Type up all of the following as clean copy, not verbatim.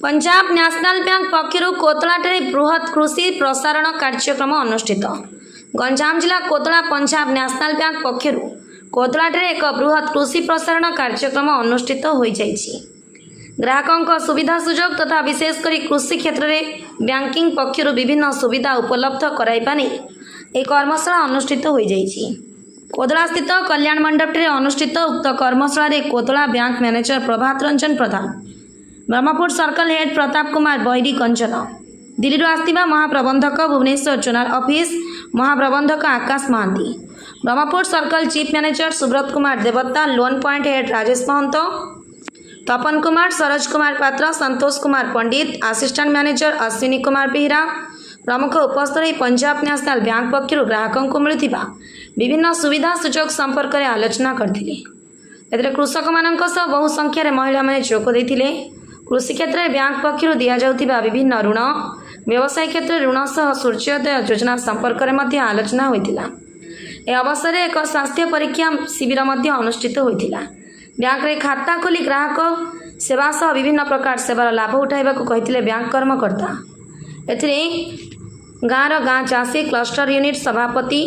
Punjab national bank पक्षर कोतलाटे बृहत कृषि प्रसारण कार्यक्रम अनुष्ठित। गंजाम जिला कोतला पंजाब नेशनल बैंक पक्षर कोतलाटे एक बृहत कृषि प्रसारण कार्यक्रम अनुष्ठित हो जाइछि। ग्राहकों सुविधा सुजोग तथा विशेषकर कृषि क्षेत्र में बैंकिंग पक्षर विभिन्न सुविधा उपलब्ध कराइबा नहीं एक कर्मशाला अनुष्ठित हो जाइछि। कोतला स्थित कल्याण मंडप अनुष्ठित उक्त कर्मशाला कोतला bank manager Prabhat Ranjan Pradhan, Brahmapur circle head Pratap Kumar Bairi Kanchan, Delhi आसथिबा महाप्रबंधक भुवनेश्वर जोनाल ऑफिस महाप्रबंधक Akash Mahanty, Brahmapur circle chief manager Subrat Kumar देवत्ता, loan point head Rajesh Mahant, Tapan Kumar, Saroj Kumar Patra, Santosh Kumar Pandit, assistant manager Ashwini Kumar Behera प्रमुख उपस्थित पंजाब नेशनल बैंक पक्षर ग्राहकों को मिलुथिबा विभिन्न सुविधा सुजोग संपर्क में आलोचना करथिले। कृषक मान बहु संख्यार महिला माने जोग देथिले। कृषि क्षेत्र में बैंक पक्षर दि जाउथिबा विभिन्न ऋण, व्यवसाय क्षेत्र ऋण सह सूर्योदय योजना संपर्क में आलोचना होइतिला। ए अवसर में एक स्वास्थ्य परीक्षा शिविर अनुष्ठित होइतिला। बैंक रे खाता खोली ग्राहक सेवा सह विभिन्न प्रकार सेवार लाभ उठाइबा को कहिथिले बैंक कर्मकर्ता। एथिरे गाँव चाषी क्लस्टर यूनिट सभापति,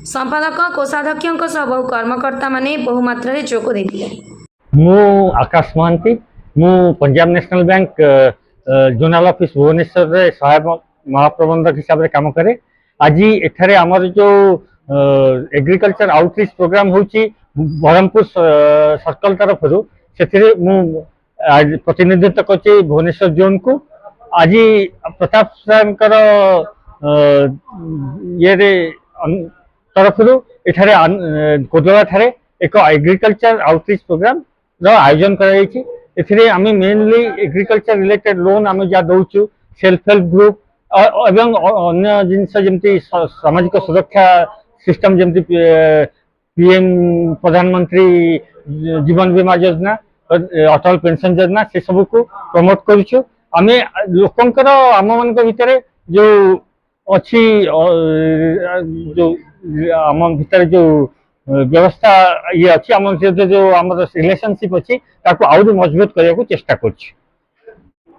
संपादक, कोषाध्यक्ष सह बहु कर्मकर्ता माने बहु मात्रा जोग देथिले। मु आकाश महांती, मु Punjab national Bank zonal office Bhubaneswar रे सहायक महाप्रबंधक हिसाब से काम करे। आज एठारे आमर जो एग्रीकल्चर आउटरीच प्रोग्राम होची ब्रह्मपुर सर्कल तरफ से मु प्रतिनिधित्व करछि भुवनेश्वर जोन को। आज प्रताप सरकार ये तरफ एठारे कोदला ठारे एक एग्रीकल्चर आउटरीच प्रोग्राम आयोजन कर आम मेनली एग्रीकल्चर रिलेटेड लोन आम जहाँ दौचु सेल्फ हेल्प ग्रुप एवं अन्य जिनस जमती सामाजिक सुरक्षा सिस्टम जमती पीएम प्रधानमंत्री जीवन बीमा योजना, अटल पेंशन योजना से सब को प्रमोट करुचु। आम लोकंकर आम मान भितर जो अच्छी जो आम भितर जो व्यवस्था ये अच्छी आम जो आम रिलेशनशिप अच्छी ताको आउरी मजबूत करने को चेष्टा करछि।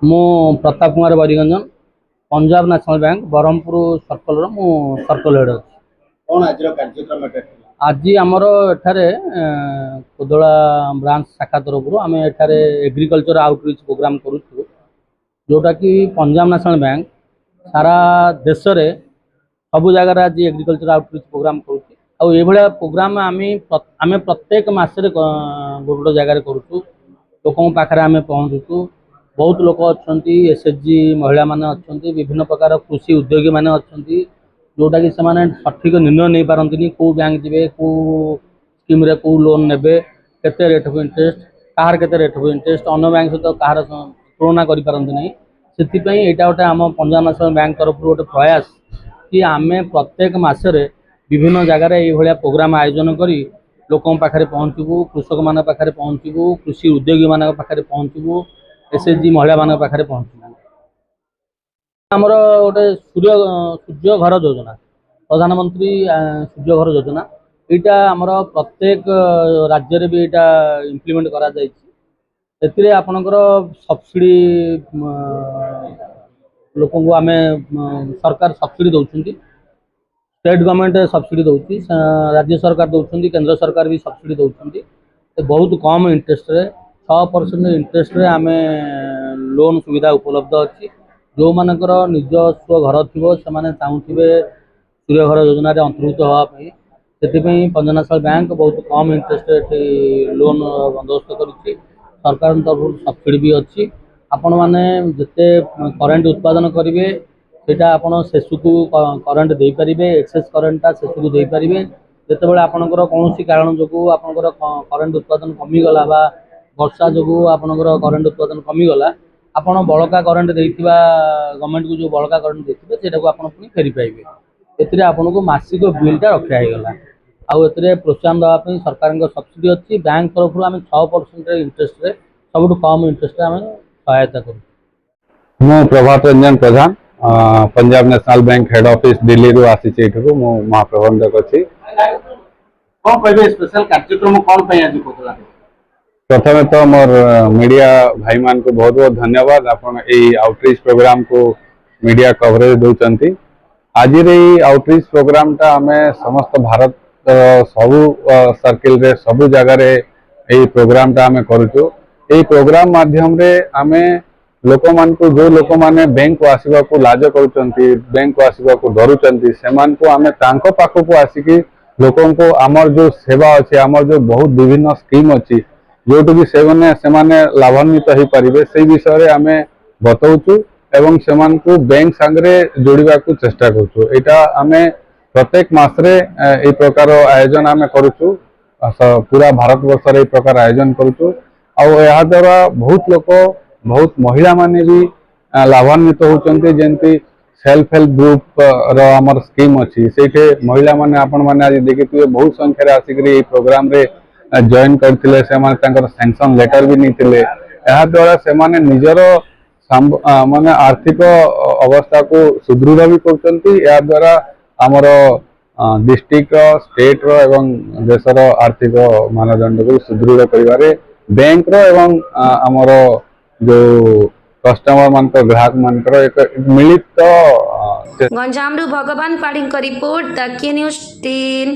मु Pratap Kumar Bairiganjan, Punjab national bank Brahmapur circle रो मु सर्कल हेड अछि। कौन आज कार्यक्रम आज आमर एठारे कोदला ब्रांच शाखा तरफ आम एठारे एग्रीकल्चर आउटरीच प्रोग्राम करूछु, जोटा कि पंजाब नेशनल बैंक सारा देश रे सब जगह आज एग्रीकल्चर आउटरीच प्रोग्राम करूछु। आ ये प्रोग्राम आम प्रत्येक मसरे गोटे जगार करूँ, लोकों पाखे आम पहुँचुचु। बहुत लोक अच्छा एसएचजी महिला माने अच्छा, विभिन्न प्रकार कृषि उद्योगी माने अच्छा, जोटा कि से सठिक निर्णय नहीं पारती कौ बैंक जी कौ स्कीम रे कौ लोन ने केते रेट ऑफ इंटरेस्ट कहार केते रेट ऑफ इंटरेस्ट अन्य बैंक सहित कहार तुलना कर पारती नहीं। से यहाँ गोटे आम पंजाब नेशनल बैंक तरफ गोटे प्रयास कि आम प्रत्येक मसरे विभिन्न जगार ये प्रोग्राम आयोजन करी लोकों पाखे पहुँचबू, कृषक मान पाखे पहुँचबू, कृषि उद्योगी मान पाखे पहुँचबू, एसएचजी महिला मान पाखे पहुँचबू। आमर गोटे सूर्य घर योजना, प्रधानमंत्री सूर्य घर योजना, यहाँ आमर प्रत्येक राज्य भी यहाँ इम्प्लीमेंट करा जाइए। आपणकर सब्सिडी लोकों को आम सरकार सब्सिडी दौरान, स्टेट गवर्नमेंट सब्सिडी दौची, राज्य सरकार दौरान, केंद्र सरकार भी सब्सिडी दौरान। बहुत कम इंटरेस्ट रे 6% इंटरेस्ट रे आम लोन सुविधा उपलब्ध अच्छी। जो मानकर निजस्व घर थी से चाहूबे सूर्य घर योजना अंतर्भुक्त होगापी, से पंजाब नेशनल बैंक बहुत कम इंटरेस्ट लोन बंदोबस्त कर सरकार तरफ सब्सिडी भी अच्छी। आपण मैंने जिते करेन्ट उत्पादन करेंगे सेटा आपण शेषु को करेन्ट दे पारे, एक्सेस करेन्टा शेषु को दे पारे। जिते आपणकर कौन कारण जो आपणकर करेन्ट उत्पादन कमिगला, वर्षा जो आपणकर करेन्ट उत्पादन कमिगला, आपण बड़का करेन्ट देथिबा गवर्नमेंट को जो बड़का करेन्ट देथिबे सेटा को आपण पुनी फेरी पाइबे। एथिरे आपण को मासिक बिलटा रखा हेगला। आउ एथिरे प्रोत्साहन देवा पई सरकार को सब्सिडी अच्छी। बैंक तरफ आम 6% इंटरेस्ट रे सबुठ कम इंटरेस्ट आम सहायता करूँ। मु Prabhat Ranjan Pradhan, Punjab national bank head office Delhi रू आसी महाप्रबंधक अच्छी। कौन कहे स्पेशल कार्यक्रम कौन आज कोतला प्रथमे तो मोर मीडिया भाई मान को बहुत बहुत धन्यवाद आपण ए आउटरीच प्रोग्राम को मीडिया कवरेज दउचंती। आज आउटरीच प्रोग्राम टा आमे समस्त भारत सबु सर्किल रे सबु जगह रे ए प्रोग्राम टा आमे करूछु। ए प्रोग्राम माध्यम रे आमे लोक मान को जो लोक माने बैंक को आसीबा को लाज करूचंती, बैंक को आसीबा को डरुचंती, सेमान को आमे तांको पाखो को आसीकी लोकन को आमर जो सेवा अछि, आमर जो बहुत विभिन्न स्कीम अछि जोटु भी सेमाने लाभान्वित हो पारिबे से विषय रे आमे बतौछु एवं सेमान को बैंक संगरे जोड़िबा को चेष्टा करछु। एटा आमे प्रत्येक मास रे ए प्रकार आयोजन आमे करूछु। पूरा भारत वर्ष रे ए प्रकार आयोजन करूछु। आ यहा द्वारा बहुत लोक बहुत महिला माने भी लाभान्वित होचंती। जेंति सेल्फ हेल्प ग्रुप रो हमर स्कीम अछि, सेठे महिला माने आपण माने आज देखिथिबे बहुत संख्या रे आसिकरी ए प्रोग्राम रे जॉइन करथिले। सेमाने तांकर सैंक्शन लेटर भी निथिले। यहा द्वारा सेमाने निजर माने आर्थिक अवस्था को सुदृढ़ भी करचंती। या द्वारा हमर डिस्ट्रिक्ट स्टेट रो एवं देशर आर्थिक मानदंड को सुदृढ़ करिवारे बैंक रो एवं हमर जो कस्टमर मान ग्राहक मान एक मिलित गंजाम भगवान पाढ़ी रिपोर्ट द के न्यूज 10।